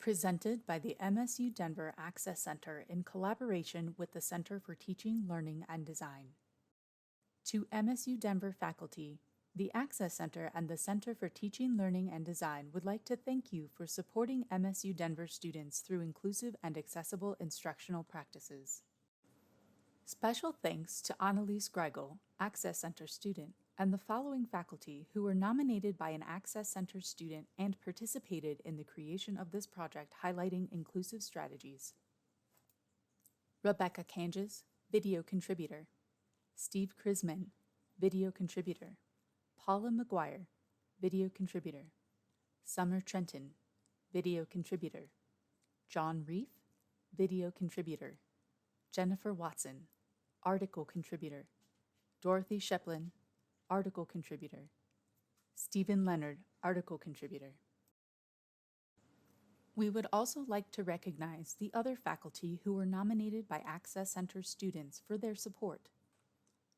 Presented by the MSU Denver Access Center in collaboration with the Center for Teaching, Learning, and Design. To MSU Denver faculty, the Access Center and the Center for Teaching, Learning, and Design would like to thank you for supporting MSU Denver students through inclusive and accessible instructional practices. Special thanks to Annalise Greigel, Access Center student, and the following faculty who were nominated by an Access Center student and participated in the creation of this project highlighting inclusive strategies. Rebecca Kanges, video contributor. Steve Krisman, video contributor. Paula McGuire, video contributor. Summer Trenton, video contributor. John Reef, video contributor. Jennifer Watson, article contributor. Dorothy Sheplin, article contributor. Stephen Leonard, article contributor. We would also like to recognize the other faculty who were nominated by Access Center students for their support.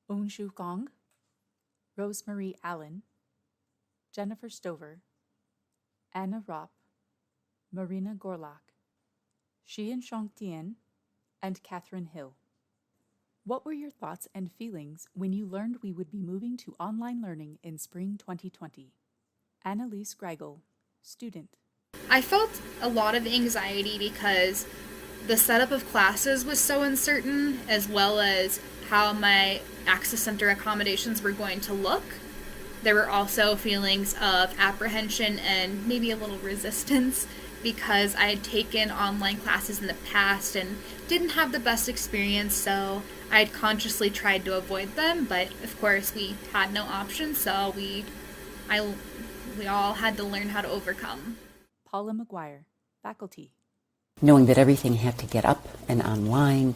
Onshu Gong, Rosemarie Allen, Jennifer Stover, Anna Ropp, Marina Gorlach, Xian Tien, and Catherine Hill. What were your thoughts and feelings when you learned we would be moving to online learning in spring 2020? Annalise Greigel, student. I felt a lot of anxiety because the setup of classes was so uncertain, as well as how my Access Center accommodations were going to look. There were also feelings of apprehension and maybe a little resistance because I had taken online classes in the past and didn't have the best experience, so I had consciously tried to avoid them, but of course we had no option, so we all had to learn how to overcome. Paula McGuire, faculty. Knowing that everything had to get up and online,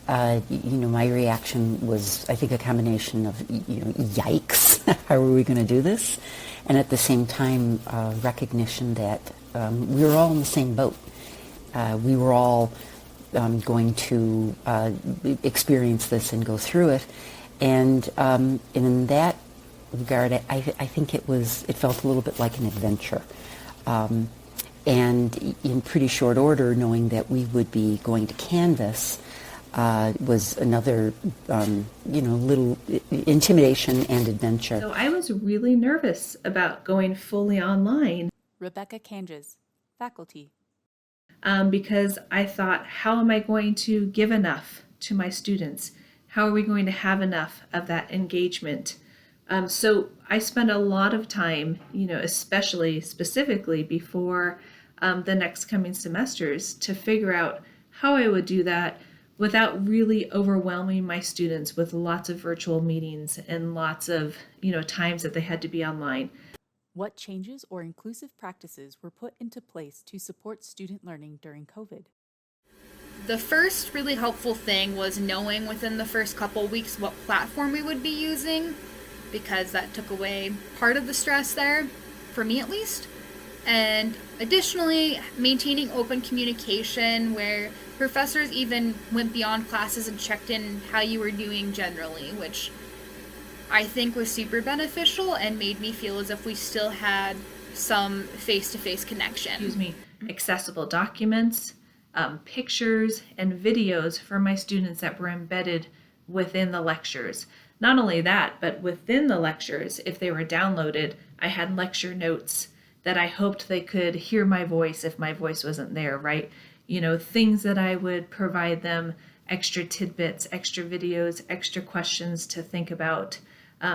my reaction was, I think, a combination of, yikes, how are we going to do this? And at the same time, recognition that we were all in the same boat. We were all going to experience this and go through it. And in that regard, I think it felt a little bit like an adventure. And in pretty short order, knowing that we would be going to Canvas was another, little intimidation and adventure. So I was really nervous about going fully online. Rebecca Kanges, faculty. Because I thought, how am I going to give enough to my students? How are we going to have enough of that engagement? So I spent a lot of time, specifically before the next coming semesters to figure out how I would do that without really overwhelming my students with lots of virtual meetings and lots of, times that they had to be online. What changes or inclusive practices were put into place to support student learning during COVID? The first really helpful thing was knowing within the first couple weeks what platform we would be using, because that took away part of the stress there, for me at least. And additionally, maintaining open communication where professors even went beyond classes and checked in how you were doing generally, which I think was super beneficial and made me feel as if we still had some face-to-face connection. Accessible documents, pictures, and videos for my students that were embedded within the lectures. Not only that, but within the lectures, if they were downloaded, I had lecture notes that I hoped they could hear my voice if my voice wasn't there, right? Things that I would provide them, extra tidbits, extra videos, extra questions to think about,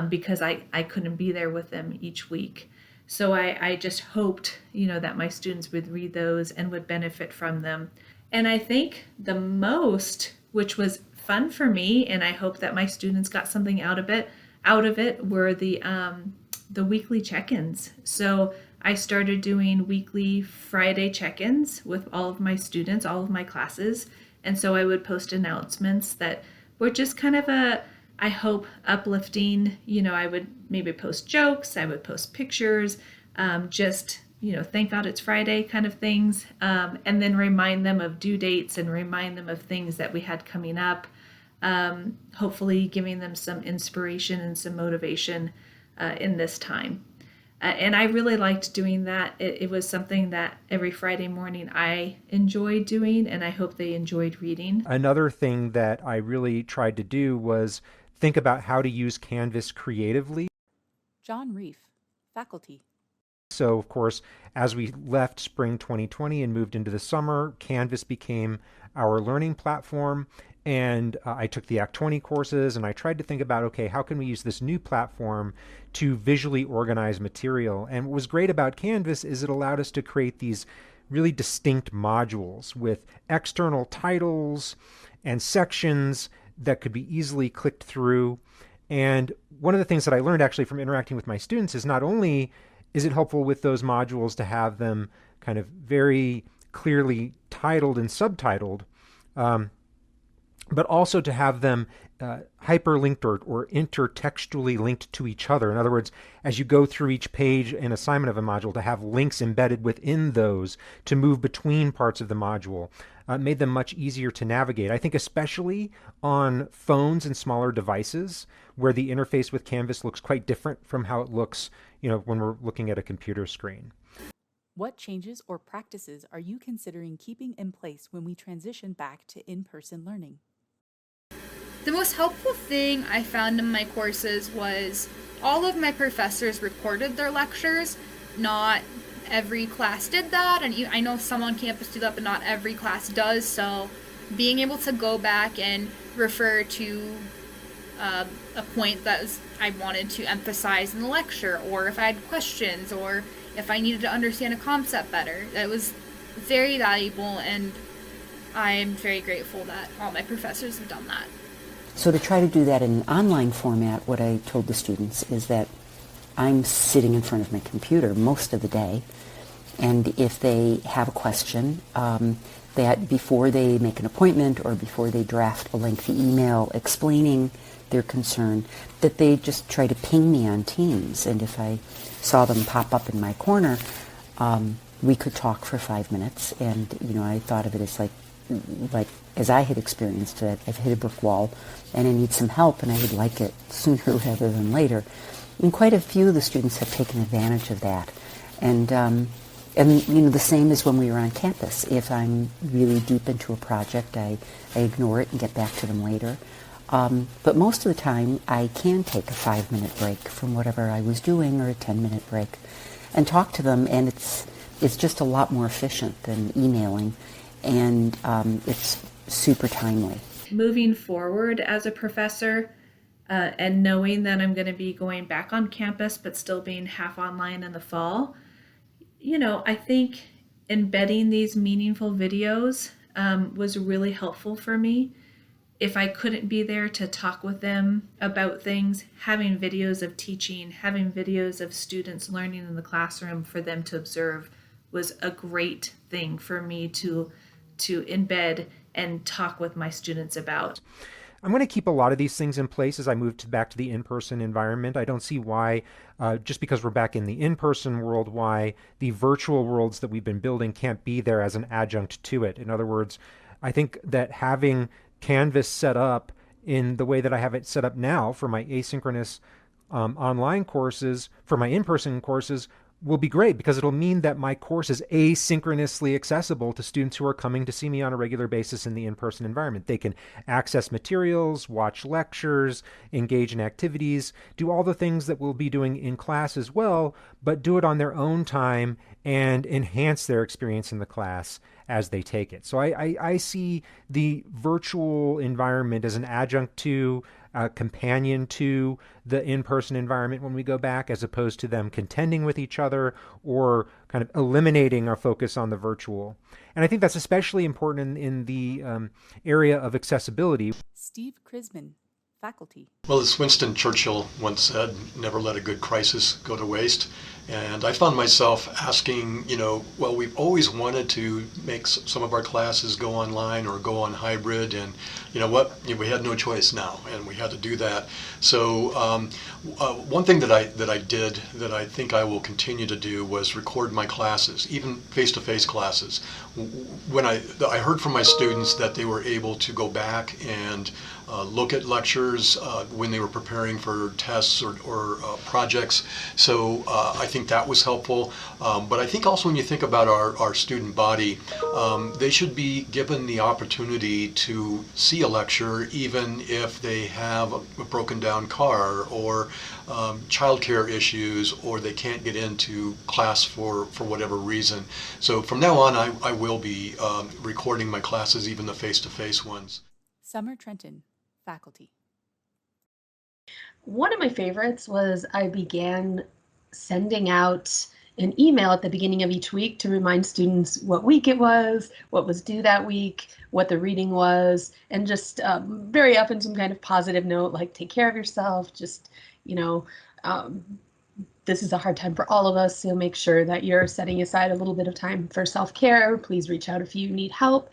because I couldn't be there with them each week. So I just hoped, that my students would read those and would benefit from them. And I think the most, which was fun for me, and I hope that my students got something out of it, were the weekly check-ins. So I started doing weekly Friday check-ins with all of my students, all of my classes. And so I would post announcements that were just kind of I hope, uplifting. I would maybe post jokes, I would post pictures, thank God it's Friday kind of things. And then remind them of due dates and remind them of things that we had coming up. Hopefully giving them some inspiration and some motivation in this time. And I really liked doing that. It was something that every Friday morning I enjoyed doing, and I hope they enjoyed reading. Another thing that I really tried to do was think about how to use Canvas creatively. John Reef, faculty. So, of course, as we left spring 2020 and moved into the summer, Canvas became our learning platform. And I took the Act 20 courses, and I tried to think about, okay, how can we use this new platform to visually organize material? And what was great about Canvas is it allowed us to create these really distinct modules with external titles and sections that could be easily clicked through. And one of the things that I learned actually from interacting with my students is not only is it helpful with those modules to have them kind of very clearly titled and subtitled, but also to have them hyperlinked or intertextually linked to each other. In other words, as you go through each page and assignment of a module, to have links embedded within those to move between parts of the module made them much easier to navigate. I think especially on phones and smaller devices where the interface with Canvas looks quite different from how it looks, when we're looking at a computer screen. What changes or practices are you considering keeping in place when we transition back to in-person learning? The most helpful thing I found in my courses was all of my professors recorded their lectures. Not every class did that, and I know some on campus do that, but not every class does. So being able to go back and refer to a point that I wanted to emphasize in the lecture, or if I had questions, or if I needed to understand a concept better, that was very valuable, and I'm very grateful that all my professors have done that. So to try to do that in an online format, what I told the students is that I'm sitting in front of my computer most of the day, and if they have a question, that before they make an appointment or before they draft a lengthy email explaining their concern, that they just try to ping me on Teams, and if I saw them pop up in my corner, we could talk for 5 minutes, and I thought of it as like as I had experienced it, I've hit a brick wall and I need some help, and I would like it sooner rather than later. And quite a few of the students have taken advantage of that. And the same as when we were on campus. If I'm really deep into a project, I ignore it and get back to them later. But most of the time, I can take a 5-minute break from whatever I was doing, or a 10-minute break, and talk to them, and it's just a lot more efficient than emailing, and it's super timely. Moving forward as a professor, and knowing that I'm going to be going back on campus but still being half online in the fall, I think embedding these meaningful videos was really helpful for me. If I couldn't be there to talk with them about things, having videos of teaching, having videos of students learning in the classroom for them to observe was a great thing for me to embed and talk with my students about. I'm going to keep a lot of these things in place as I move back to the in-person environment. I don't see why, just because we're back in the in-person world, why the virtual worlds that we've been building can't be there as an adjunct to it. In other words, I think that having Canvas set up in the way that I have it set up now for my asynchronous online courses, for my in-person courses, will be great, because it'll mean that my course is asynchronously accessible to students who are coming to see me on a regular basis in the in-person environment. They can access materials, watch lectures, engage in activities, do all the things that we'll be doing in class as well, but do it on their own time and enhance their experience in the class as they take it. So I see the virtual environment as an adjunct to, companion to the in-person environment when we go back, as opposed to them contending with each other or kind of eliminating our focus on the virtual. And I think that's especially important in the area of accessibility. Steve Krisman, faculty. Well, as Winston Churchill once said, never let a good crisis go to waste. And I found myself asking, well, we've always wanted to make some of our classes go online or go on hybrid, and you know what? We had no choice now, and we had to do that. So one thing that I did that I think I will continue to do was record my classes, even face-to-face classes. When I heard from my students that they were able to go back and look at lectures lectures when they were preparing for tests or projects. So I think that was helpful. But I think also when you think about our student body, they should be given the opportunity to see a lecture even if they have a broken down car or childcare issues, or they can't get into class for whatever reason. So from now on, I will be recording my classes, even the face-to-face ones. Summer Trenton, faculty. One of my favorites was I began sending out an email at the beginning of each week to remind students what week it was, what was due that week, what the reading was, and just very often some kind of positive note like take care of yourself, just, this is a hard time for all of us, so make sure that you're setting aside a little bit of time for self-care. Please reach out if you need help.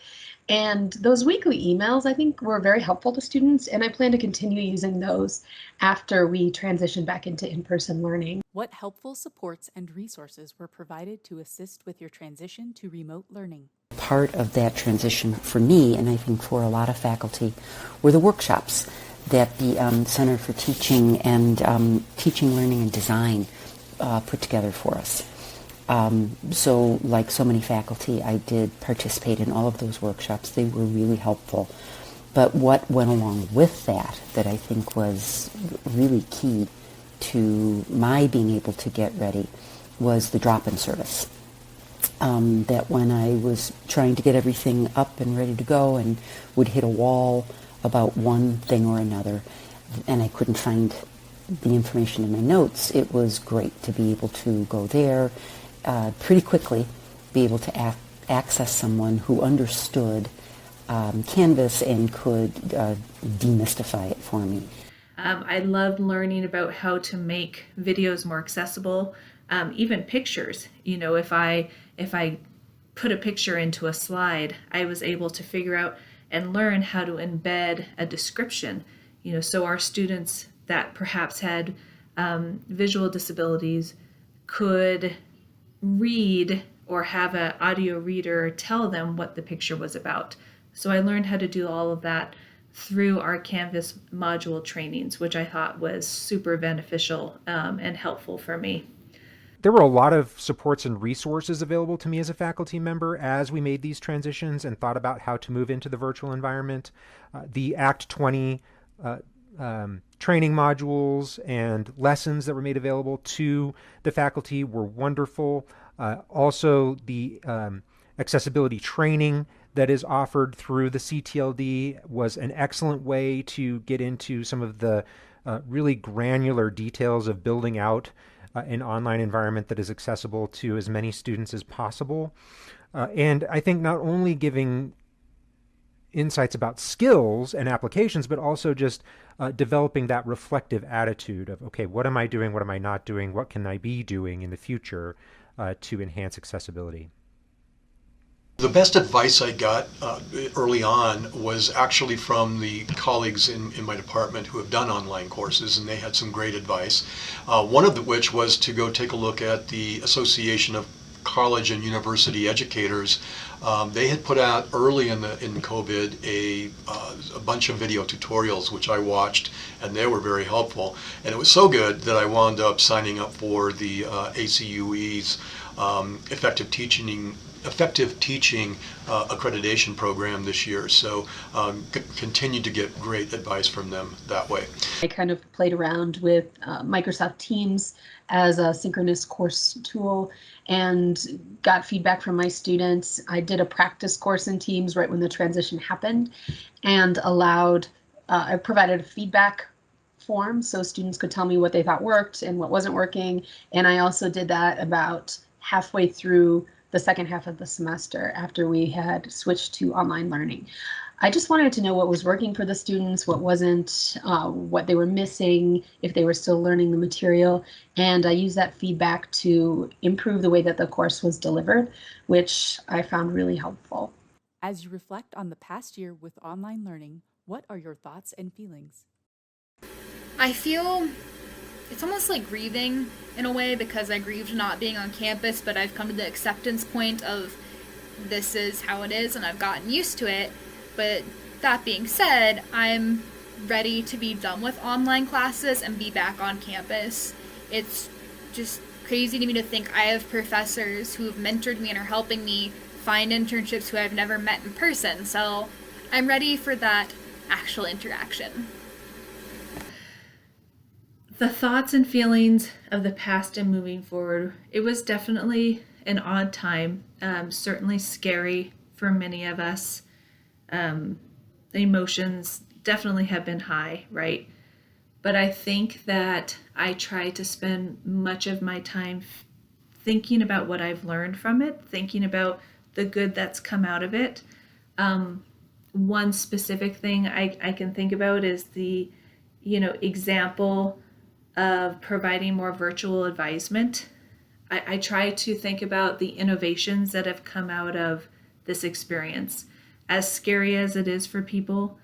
And those weekly emails, I think, were very helpful to students, and I plan to continue using those after we transition back into in-person learning. What helpful supports and resources were provided to assist with your transition to remote learning? Part of that transition for me, and I think for a lot of faculty, were the workshops that the Center for Teaching and Teaching, Learning, and Design put together for us. So like so many faculty, I did participate in all of those workshops. They were really helpful. But what went along with that I think was really key to my being able to get ready was the drop-in service. That when I was trying to get everything up and ready to go and would hit a wall about one thing or another, and I couldn't find the information in my notes, it was great to be able to go there pretty quickly, be able to access someone who understood Canvas and could demystify it for me. I loved learning about how to make videos more accessible, even pictures. If I put a picture into a slide, I was able to figure out and learn how to embed a description, so our students that perhaps had visual disabilities could read or have an audio reader tell them what the picture was about. So I learned how to do all of that through our Canvas module trainings, which I thought was super beneficial and helpful for me. There were a lot of supports and resources available to me as a faculty member as we made these transitions and thought about how to move into the virtual environment. The Act 20 training modules and lessons that were made available to the faculty were wonderful. Also, the accessibility training that is offered through the CTLD was an excellent way to get into some of the really granular details of building out an online environment that is accessible to as many students as possible. And I think not only giving insights about skills and applications, but also just developing that reflective attitude of, okay, what am I doing? What am I not doing? What can I be doing in the future to enhance accessibility? The best advice I got early on was actually from the colleagues in my department who have done online courses, and they had some great advice. One of which was to go take a look at the Association of College and University Educators. They had put out early in COVID a bunch of video tutorials which I watched, and they were very helpful. And it was so good that I wound up signing up for the ACUE's Effective Teaching accreditation program this year. So continue to get great advice from them that way. I kind of played around with Microsoft Teams as a synchronous course tool and got feedback from my students. I did a practice course in Teams right when the transition happened and I provided a feedback form so students could tell me what they thought worked and what wasn't working. And I also did that about halfway through the second half of the semester after we had switched to online learning. I just wanted to know what was working for the students, what wasn't, what they were missing, if they were still learning the material, and I used that feedback to improve the way that the course was delivered, which I found really helpful. As you reflect on the past year with online learning, what are your thoughts and feelings? I feel it's almost like grieving in a way, because I grieved not being on campus, but I've come to the acceptance point of this is how it is and I've gotten used to it. But that being said, I'm ready to be done with online classes and be back on campus. It's just crazy to me to think I have professors who have mentored me and are helping me find internships who I've never met in person. So I'm ready for that actual interaction. The thoughts and feelings of the past and moving forward, it was definitely an odd time, certainly scary for many of us. The emotions definitely have been high, right? But I think that I try to spend much of my time thinking about what I've learned from it, thinking about the good that's come out of it. One specific thing I can think about is the, example of providing more virtual advisement. I try to think about the innovations that have come out of this experience. As scary as it is for people,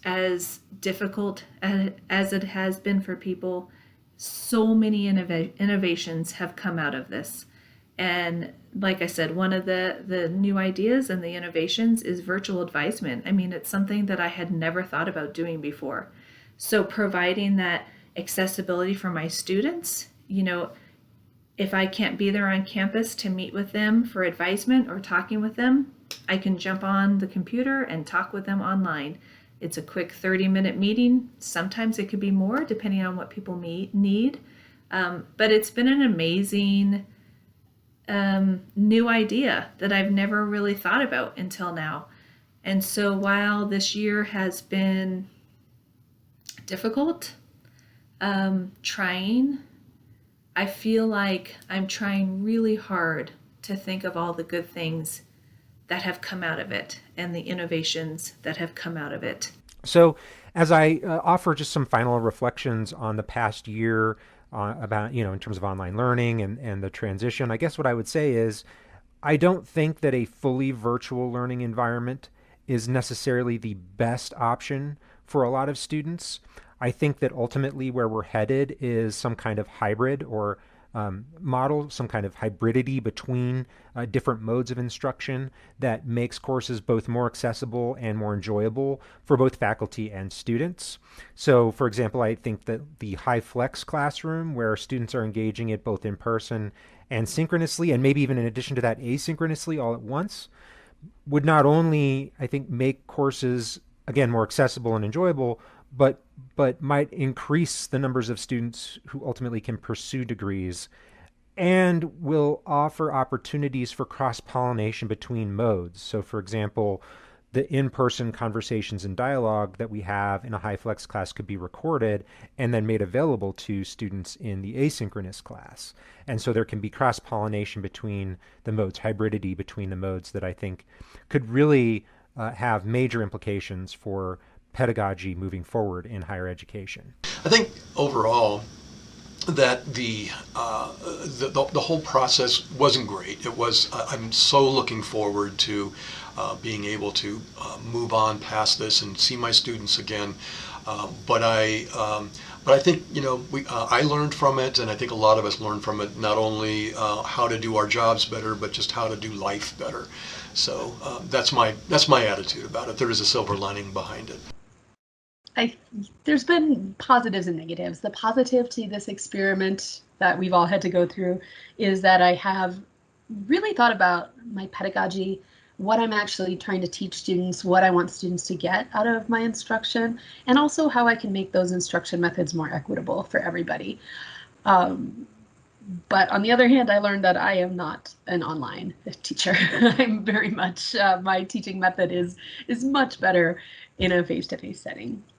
as difficult as it has been for people, so many innovations have come out of this. And like I said, one of the new ideas and the innovations is virtual advisement. I mean, it's something that I had never thought about doing before. So providing that accessibility for my students, if I can't be there on campus to meet with them for advisement or talking with them, I can jump on the computer and talk with them online. It's a quick 30-minute meeting. Sometimes it could be more depending on what people need. But it's been an amazing new idea that I've never really thought about until now. And so while this year has been difficult, trying, I feel like I'm trying really hard to think of all the good things that have come out of it and the innovations that have come out of it. So as I offer just some final reflections on the past year about, in terms of online learning and the transition, I guess what I would say is I don't think that a fully virtual learning environment is necessarily the best option for a lot of students. I think that ultimately where we're headed is some kind of hybrid or model, some kind of hybridity between different modes of instruction that makes courses both more accessible and more enjoyable for both faculty and students. So, for example, I think that the HyFlex classroom, where students are engaging it both in person and synchronously, and maybe even in addition to that, asynchronously all at once, would not only, I think, make courses, again, more accessible and enjoyable, but might increase the numbers of students who ultimately can pursue degrees, and will offer opportunities for cross-pollination between modes. So, for example, the in-person conversations and dialogue that we have in a HyFlex class could be recorded and then made available to students in the asynchronous class. And so there can be cross-pollination between the modes, hybridity between the modes, that I think could really have major implications for pedagogy moving forward in higher education. I think overall that the whole process wasn't great. It was. I'm so looking forward to being able to move on past this and see my students again. But I think I learned from it, and I think a lot of us learned from it. Not only how to do our jobs better, but just how to do life better. So that's my attitude about it. There is a silver lining behind it. There's been positives and negatives. The positive to this experiment that we've all had to go through is that I have really thought about my pedagogy, what I'm actually trying to teach students, what I want students to get out of my instruction, and also how I can make those instruction methods more equitable for everybody. But on the other hand, I learned that I am not an online teacher. I'm very much, my teaching method is much better in a face-to-face setting.